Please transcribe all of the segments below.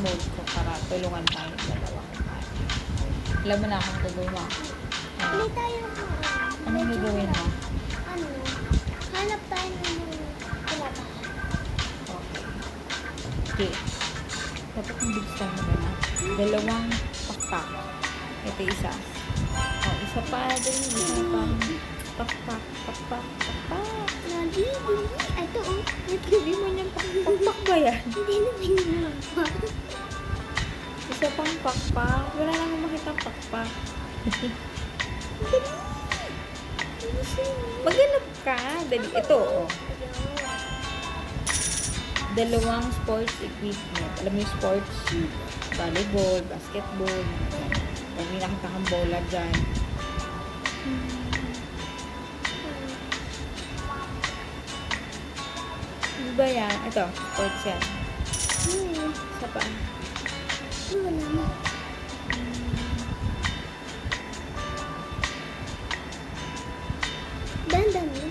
mode ko para tulungan tayo dalawa. Alam mo na akong gagawin mo. Hindi tayo Anong gagawin mo? Ano? Hanap tayo ng tinatahan. Okay. Okay. Dapat ang bilis lang mo na. Dalawang pakpak. Ito isa. Oh, isa pa. Dali. Isa pa. Pakpak. Pakpak. Pakpak. Lagi. Ito oh. Hindi mo niyan pakpak ba yan? Hindi na pinapa. Isa pang pakpak. Wala lang makita pakpak. Maghanap ka. Dali. Ito oh. Dalawang sports equipment. Alam mo yung sports? Volleyball, basketball. Pag may nakita kang bola dyan. Ano ba yan? Ito, sports yan. Isa pa. Wala na. Dandan mo.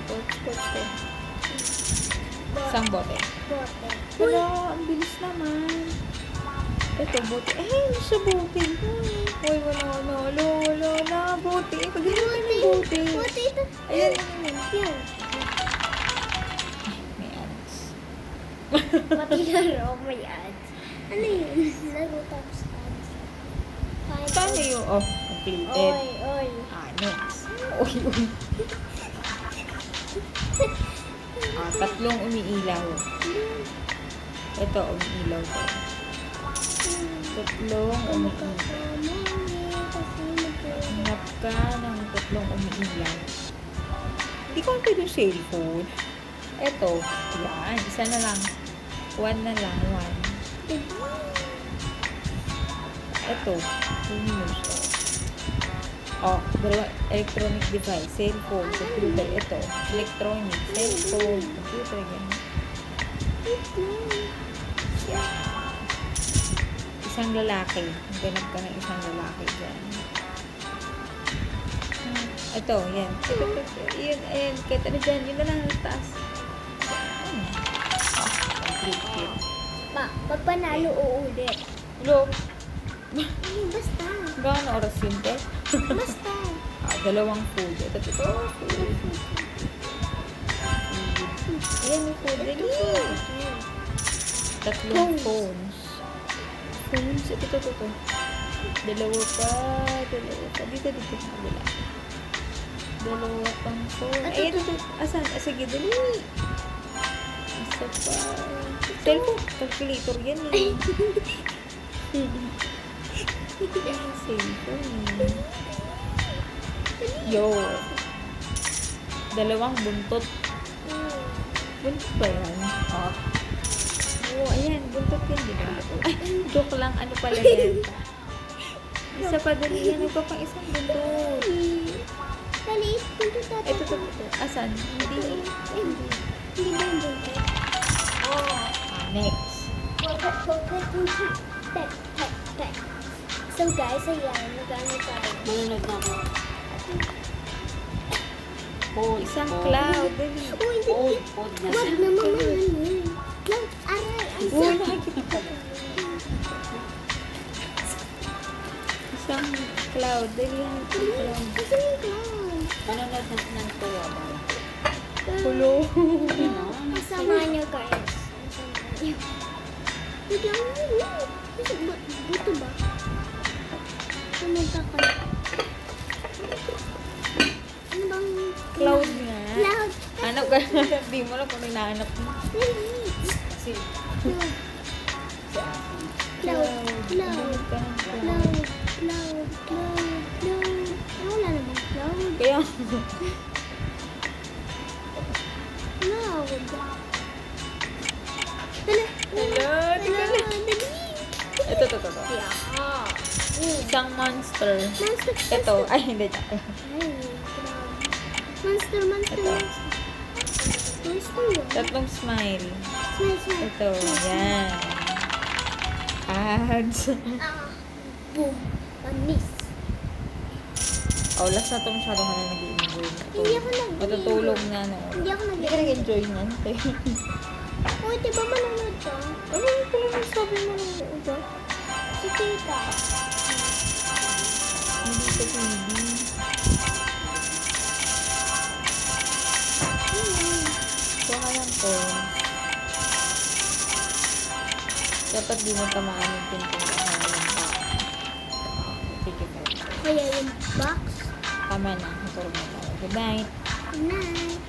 Sports ko. Isang bote. Bote. Wala, ang bilis naman. Ito, bote. Sa bote. Uy, wala na. Bote. Paghanap ka ng bote. Bote ito. Ayan. Yan. May ads. Pati laro, may ads. Ano yun? Laro tapos ads. Paano yung, completed. Oy. Next. Uy. Tatlong umiilaw. Ito, umiilaw to. Tatlong umiilaw. Hanap ka ng tatlong umiilaw. Hindi ko pwede yung cellphone. Ito. Yan. Isa na lang. One na lang. One. Ito. 2 minutes. Dalawa. Electronic device. Cellphone. Computer. Ito. Electronic. Cellphone. Computer. Yan. Isang lalaki. Ganap ka ng isang lalaki dyan. Ito, yan. Yan, ayan. Kahit ano dyan. Yun na lang ang taas. Complete. Pag panalo, uulit. Look. Basta. Gaano oras yun, te? Basta. Dalawang food. Ito. Food. Ayan yung food. Dali. Tatlong phones. Ito. Dalawa pa. Dito. Kabila. Dalawa pang phone. Ay, ito. Asan? Sige, dali. Isa pa. Cellphone. Calculator yan eh. Cellphone. Yo. Dalawang buntot. Buntot ba yan? Ayan. Buntot yan, di ba? Ay, joke lang. Ano pala yan? Isa pa dali yan. Ano pa pang isang buntot? Dali, buntot natin. Ito. Asan? Hindi ba yung buntot? Next. Tek. So guys, ayan. Nag-ano tayo. Manunod na ako. Isang cloud. Dali. Uy, Pod na wag siya. naman mahalin. Cloud, aray. Uy, nakikita ka ba? Isang cloud. Dali yan. Cloud. Kasi yung cloud. Manunod na ng tuwa ba? Hulo. Kasama niyo guys. Kasama niyo. Biglang buto ba? Pumunta ka. Ano bang Cloud nga. Cloud. Hanap ka. Hindi mo lang kung hinahanap mo. Kasi, Cloud. Hanap ka ng cloud. Wala namang cloud. Kaya, Cloud. Dali. hello. Tingnan. Ito. Yeah. Isang monster. Monster. Ito. Ay, hindi. Ay, Monster. Ito. Monster yun. Tatlong smile. Smile. Ito. Yan. Ads. Boom. Panis. Oh, last na to masyado ka na nag-enjoy. Hindi ako nag-enjoy. Matutulog na, no? Hindi ako Hindi ka nag-enjoy na. Uy, di ba manonood ka? Ano yung pala nasabi mo ng iba? Si tita. Hindi sa TV. Kuha ka lang to. Dapat di mo tamaan yung pinto ng halalang pa. Sige po. Kaya yung box. Tama na. Matulog na tayo. Good night. Good night.